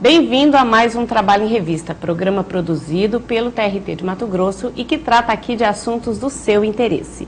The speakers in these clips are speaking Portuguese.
Bem-vindo a mais um Trabalho em Revista, programa produzido pelo TRT de Mato Grosso e que trata aqui de assuntos do seu interesse.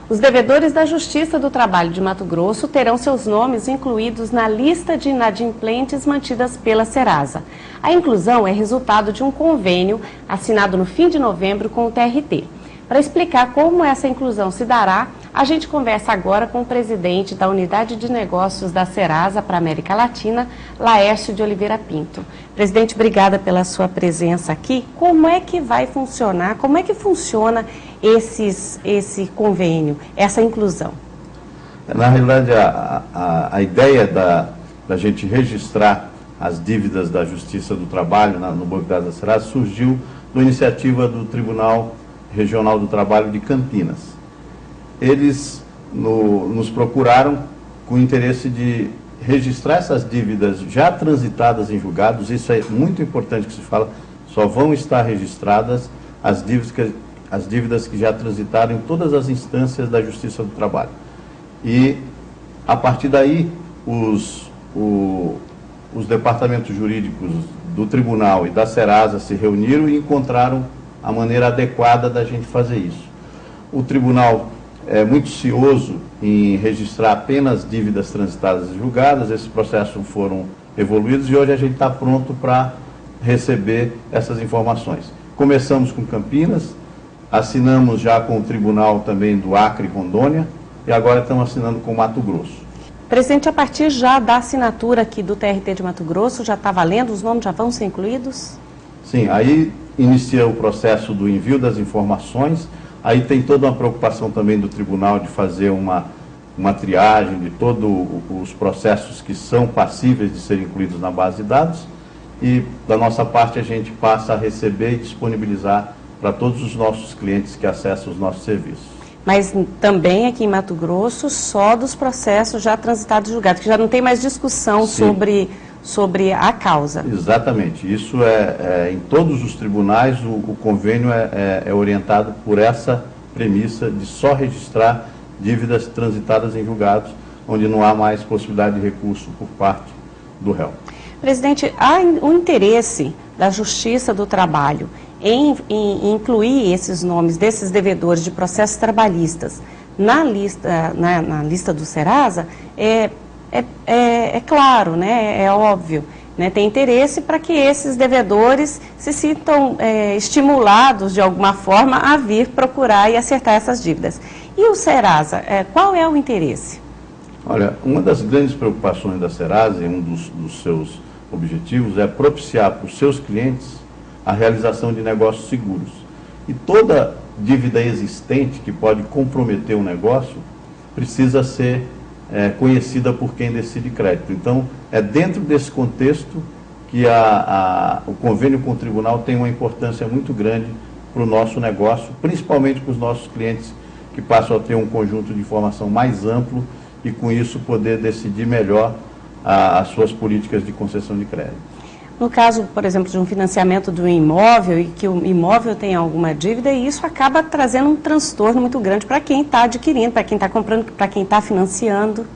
Os devedores da Justiça do Trabalho de Mato Grosso terão seus nomes incluídos na lista de inadimplentes mantidas pela Serasa. A inclusão é resultado de um convênio assinado no fim de novembro com o TRT. Para explicar como essa inclusão se dará, a gente conversa agora com o presidente da Unidade de Negócios da Serasa para a América Latina, Laércio de Oliveira Pinto. Presidente, obrigada pela sua presença aqui. Como é que vai funcionar, como é que funciona esse convênio, essa inclusão? Na realidade, a ideia da gente registrar as dívidas da Justiça do Trabalho no Banco de Dados da Serasa surgiu na iniciativa do Tribunal Regional do Trabalho de Campinas. Eles nos procuraram com o interesse de registrar essas dívidas já transitadas em julgados. Isso é muito importante que se fala, só vão estar registradas as dívidas que já transitaram em todas as instâncias da Justiça do Trabalho. E, a partir daí, os departamentos jurídicos do Tribunal e da Serasa se reuniram e encontraram a maneira adequada da gente fazer isso. O Tribunal é muito cioso em registrar apenas dívidas transitadas e julgadas. Esses processos foram evoluídos e hoje a gente está pronto para receber essas informações. Começamos com Campinas, assinamos já com o Tribunal também do Acre e Rondônia e agora estamos assinando com Mato Grosso. Presidente, a partir já da assinatura aqui do TRT de Mato Grosso, já está valendo? Os nomes já vão ser incluídos? Sim, aí inicia o processo do envio das informações, aí tem toda uma preocupação também do tribunal de fazer uma triagem de todos os processos que são passíveis de serem incluídos na base de dados e, da nossa parte, a gente passa a receber e disponibilizar para todos os nossos clientes que acessam os nossos serviços. Mas também aqui em Mato Grosso, só dos processos já transitados e julgados, que já não tem mais discussão sobre a causa. Exatamente. Isso em todos os tribunais, o convênio é orientado por essa premissa de só registrar dívidas transitadas em julgados, onde não há mais possibilidade de recurso por parte do réu. Presidente, há o interesse da Justiça do Trabalho em incluir esses nomes desses devedores de processos trabalhistas na lista do Serasa, é claro, né, é óbvio, né, tem interesse para que esses devedores se sintam estimulados de alguma forma a vir procurar e acertar essas dívidas. E o Serasa, qual é o interesse? Olha, uma das grandes preocupações da Serasa, e um dos seus objetivos, é propiciar para os seus clientes a realização de negócios seguros. E toda dívida existente que pode comprometer o negócio precisa ser conhecida por quem decide crédito. Então, é dentro desse contexto que o convênio com o tribunal tem uma importância muito grande para o nosso negócio, principalmente para os nossos clientes que passam a ter um conjunto de informação mais amplo e, com isso, poder decidir melhor as suas políticas de concessão de crédito. No caso, por exemplo, de um financiamento de um imóvel e que o imóvel tem alguma dívida, e isso acaba trazendo um transtorno muito grande para quem está adquirindo, para quem está comprando, para quem está financiando.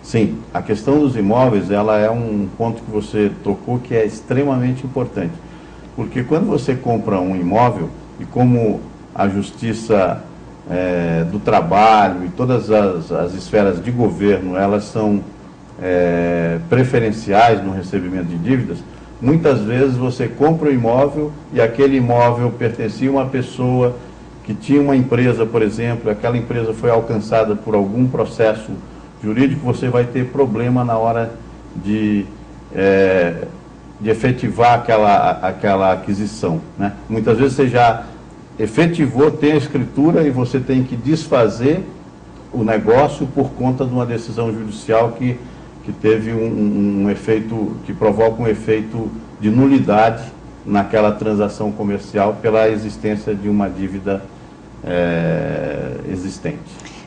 Sim, a questão dos imóveis, ela é um ponto que você tocou que é extremamente importante. Porque quando você compra um imóvel, e como a Justiça do Trabalho e todas as esferas de governo, elas são preferenciais no recebimento de dívidas, muitas vezes você compra um imóvel e aquele imóvel pertencia a uma pessoa que tinha uma empresa, por exemplo, aquela empresa foi alcançada por algum processo jurídico, você vai ter problema na hora de efetivar aquela aquisição, né? Muitas vezes você já efetivou, tem a escritura e você tem que desfazer o negócio por conta de uma decisão judicial que teve um efeito, que provoca um efeito de nulidade naquela transação comercial pela existência de uma dívida existente.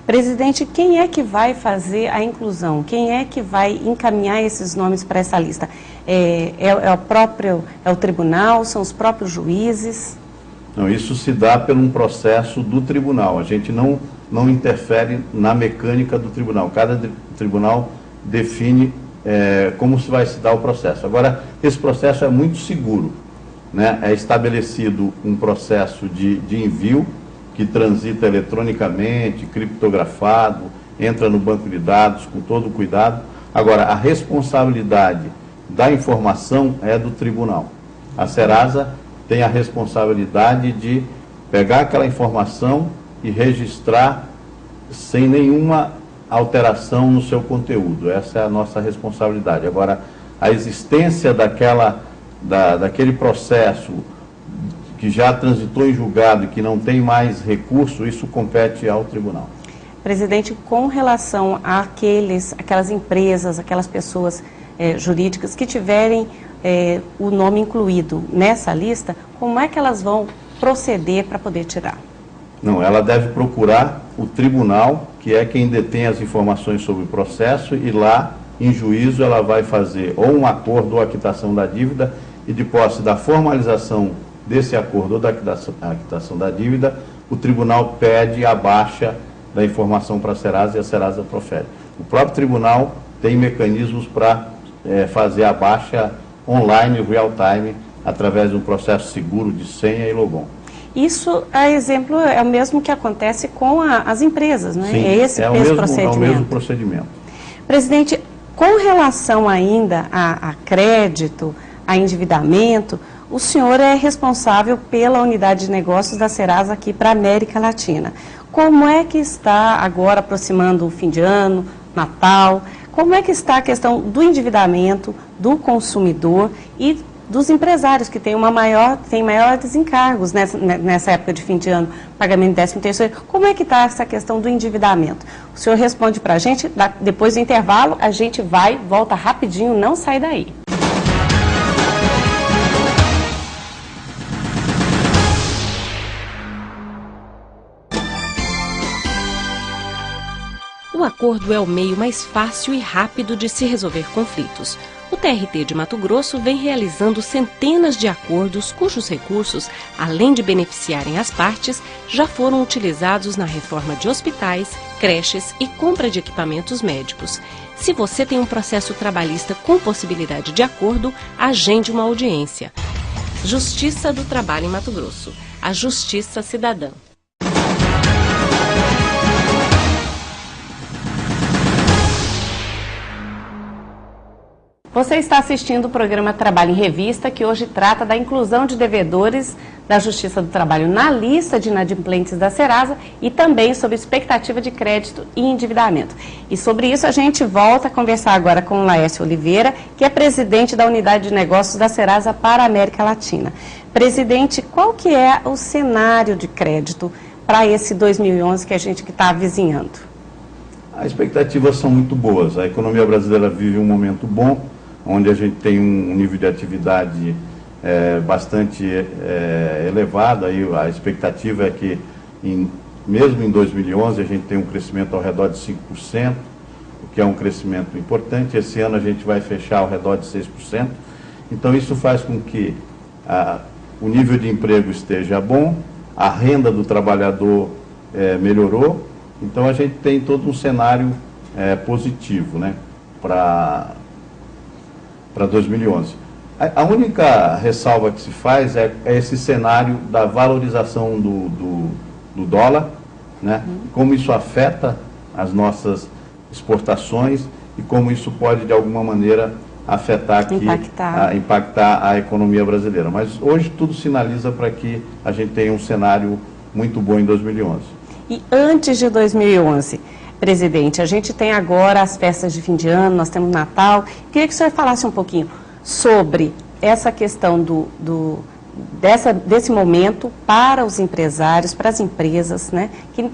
Presidente, quem é que vai fazer a inclusão? Quem é que vai encaminhar esses nomes para essa lista? É o tribunal? São os próprios juízes? Não, isso se dá por um processo do tribunal. A gente não interfere na mecânica do tribunal. Cada tribunal define como se vai se dar o processo. Agora, esse processo é muito seguro, né? É estabelecido um processo de envio que transita eletronicamente, criptografado, entra no banco de dados com todo o cuidado. Agora, a responsabilidade da informação é do tribunal. A Serasa tem a responsabilidade de pegar aquela informação e registrar sem nenhuma alteração no seu conteúdo. Essa é a nossa responsabilidade. Agora, a existência daquele processo que já transitou em julgado e que não tem mais recurso, isso compete ao tribunal. Presidente, com relação àquelas empresas, aquelas pessoas jurídicas que tiverem o nome incluído nessa lista, como é que elas vão proceder para poder tirar? Não, ela deve procurar o tribunal, que é quem detém as informações sobre o processo, e lá, em juízo, ela vai fazer ou um acordo ou a quitação da dívida, e de posse da formalização desse acordo ou da quitação da dívida, o tribunal pede a baixa da informação para a Serasa e a Serasa profere. O próprio tribunal tem mecanismos para fazer a baixa online, real time, através de um processo seguro de senha e logon. Isso, a exemplo, é o mesmo que acontece com as empresas, não é? Sim, esse é o mesmo procedimento. Presidente, com relação ainda a crédito, a endividamento, o senhor é responsável pela unidade de negócios da Serasa aqui para a América Latina. Como é que está agora, aproximando o fim de ano, Natal, como é que está a questão do endividamento do consumidor e dos empresários que têm maiores encargos nessa época de fim de ano, pagamento de 13º? Como é que está essa questão do endividamento? O senhor responde para a gente, depois do intervalo, a gente volta rapidinho, não sai daí. O acordo é o meio mais fácil e rápido de se resolver conflitos. O TRT de Mato Grosso vem realizando centenas de acordos cujos recursos, além de beneficiarem as partes, já foram utilizados na reforma de hospitais, creches e compra de equipamentos médicos. Se você tem um processo trabalhista com possibilidade de acordo, agende uma audiência. Justiça do Trabalho em Mato Grosso. A Justiça Cidadã. Você está assistindo o programa Trabalho em Revista, que hoje trata da inclusão de devedores da Justiça do Trabalho na lista de inadimplentes da Serasa e também sobre expectativa de crédito e endividamento. E sobre isso a gente volta a conversar agora com o Laércio Oliveira, que é presidente da Unidade de Negócios da Serasa para a América Latina. Presidente, qual que é o cenário de crédito para esse 2011 que a gente está avizinhando? As expectativas são muito boas. A economia brasileira vive um momento bom, onde a gente tem um nível de atividade bastante elevado. Aí a expectativa é que, mesmo em 2011, a gente tem um crescimento ao redor de 5%, o que é um crescimento importante. Esse ano a gente vai fechar ao redor de 6%. Então isso faz com que o nível de emprego esteja bom, a renda do trabalhador melhorou. Então a gente tem todo um cenário positivo, né, para 2011. A única ressalva que se faz é esse cenário da valorização do dólar, né, como isso afeta as nossas exportações e como isso pode, de alguma maneira, impactar a economia brasileira. Mas hoje tudo sinaliza para que a gente tenha um cenário muito bom em 2011. E antes de 2011, presidente, a gente tem agora as festas de fim de ano, nós temos Natal. Queria que o senhor falasse um pouquinho sobre essa questão desse momento para os empresários, para as empresas, né,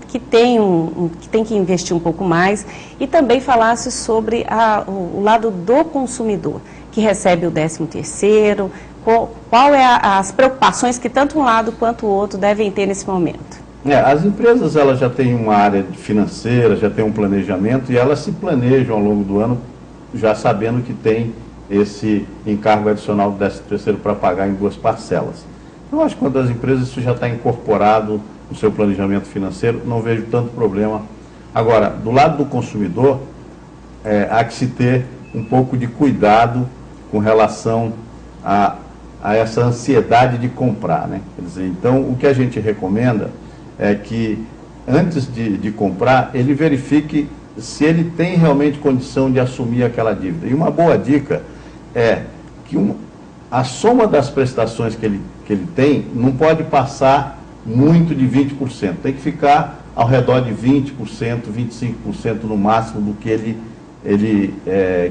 que tem que investir um pouco mais, e também falasse sobre o lado do consumidor, que recebe o 13º, qual é as preocupações que tanto um lado quanto o outro devem ter nesse momento. As empresas elas já têm uma área financeira, já têm um planejamento e elas se planejam ao longo do ano já sabendo que tem esse encargo adicional do 13º para pagar em 2 parcelas. Eu acho que quando as empresas isso já está incorporado no seu planejamento financeiro, não vejo tanto problema. Agora, do lado do consumidor, há que se ter um pouco de cuidado com relação a essa ansiedade de comprar, né? Quer dizer, então, o que a gente recomenda é que, antes de comprar, ele verifique se ele tem realmente condição de assumir aquela dívida. E uma boa dica é que a soma das prestações que ele tem não pode passar muito de 20%. Tem que ficar ao redor de 20%, 25% no máximo do que ele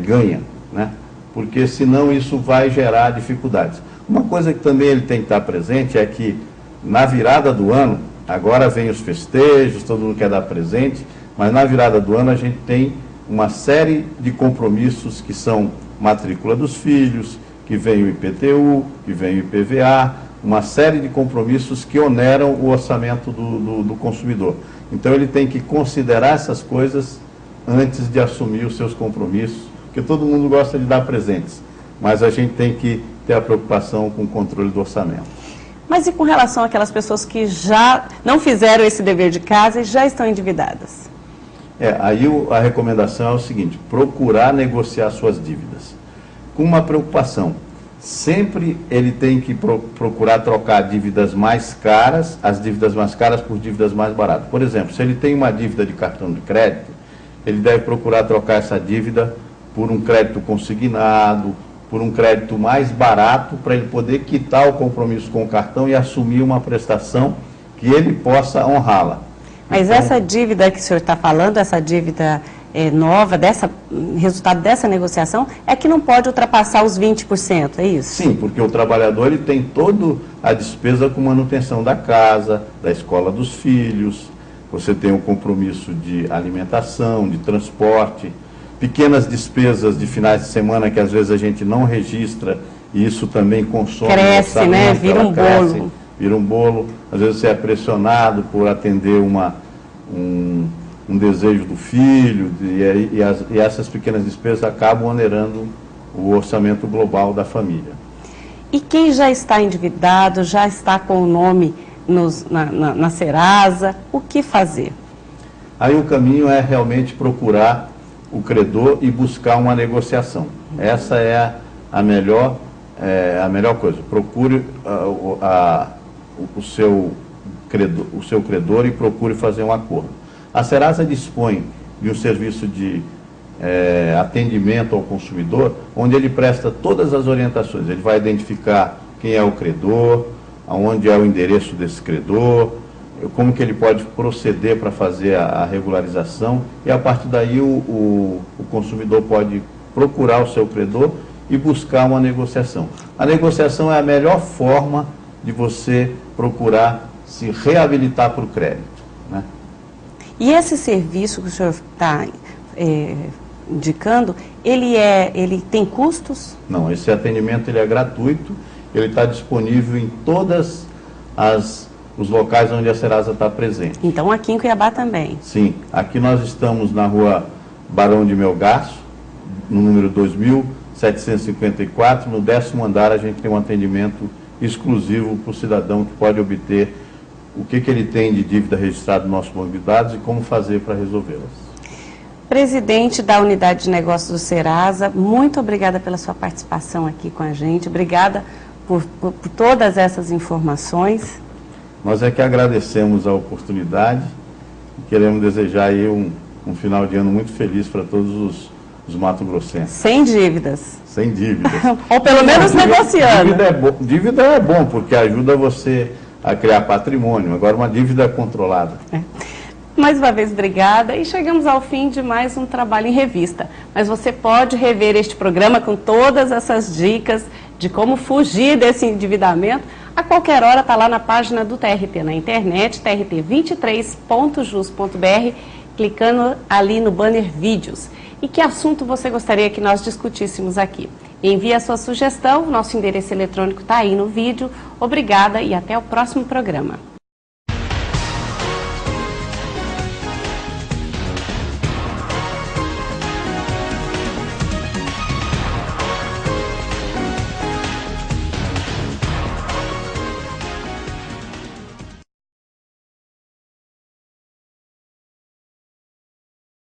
ganha, né? Porque senão isso vai gerar dificuldades. Uma coisa que também ele tem que estar presente é que na virada do ano, agora vem os festejos, todo mundo quer dar presente, mas na virada do ano a gente tem uma série de compromissos que são matrícula dos filhos, que vem o IPTU, que vem o IPVA, uma série de compromissos que oneram o orçamento do consumidor. Então ele tem que considerar essas coisas antes de assumir os seus compromissos, porque todo mundo gosta de dar presentes, mas a gente tem que ter a preocupação com o controle do orçamento. Mas e com relação àquelas pessoas que já não fizeram esse dever de casa e já estão endividadas? Aí a recomendação é o seguinte: procurar negociar suas dívidas. Com uma preocupação, sempre ele tem que procurar trocar dívidas mais caras, as dívidas mais caras por dívidas mais baratas. Por exemplo, se ele tem uma dívida de cartão de crédito, ele deve procurar trocar essa dívida por um crédito consignado, por um crédito mais barato, para ele poder quitar o compromisso com o cartão e assumir uma prestação que ele possa honrá-la. Mas então, essa dívida que o senhor está falando, essa dívida nova, resultado dessa negociação, é que não pode ultrapassar os 20%, é isso? Sim, porque o trabalhador ele tem toda a despesa com manutenção da casa, da escola dos filhos, você tem o compromisso de alimentação, de transporte, pequenas despesas de finais de semana que às vezes a gente não registra e isso também consome. Cresce, né? Vira um bolo. Vira um bolo. Às vezes você é pressionado por atender um desejo do filho e essas pequenas despesas acabam onerando o orçamento global da família. E quem já está endividado, já está com o nome na Serasa, o que fazer? Aí o caminho é realmente procurar o credor e buscar uma negociação. Essa é a melhor coisa. Procure o seu credor e procure fazer um acordo. A Serasa dispõe de um serviço de atendimento ao consumidor, onde ele presta todas as orientações. Ele vai identificar quem é o credor, aonde é o endereço desse credor, como que ele pode proceder para fazer a regularização, e a partir daí o consumidor pode procurar o seu credor e buscar uma negociação. A negociação é a melhor forma de você procurar se reabilitar para o crédito, né? E esse serviço que o senhor está indicando, ele tem custos? Não, esse atendimento ele é gratuito, ele está disponível em todas os locais onde a Serasa está presente. Então aqui em Cuiabá também? Sim, aqui nós estamos na rua Barão de Melgaço, no número 2754, no 10º andar a gente tem um atendimento exclusivo para o cidadão que pode obter o que ele tem de dívida registrada no nosso banco de dados e como fazer para resolvê-las. Presidente da Unidade de Negócios do Serasa, muito obrigada pela sua participação aqui com a gente, obrigada por todas essas informações. Nós é que agradecemos a oportunidade e queremos desejar aí um final de ano muito feliz para todos os mato-grossenses. Sem dívidas. Sem dívidas. Ou pelo menos negociando. Dívida é bom, porque ajuda você a criar patrimônio. Agora, uma dívida controlada. Mais uma vez, obrigada. E chegamos ao fim de mais um Trabalho em Revista. Mas você pode rever este programa com todas essas dicas de como fugir desse endividamento. A qualquer hora está lá na página do TRT na internet, trt23.jus.br, clicando ali no banner Vídeos. E que assunto você gostaria que nós discutíssemos aqui? Envie a sua sugestão, nosso endereço eletrônico está aí no vídeo. Obrigada e até o próximo programa.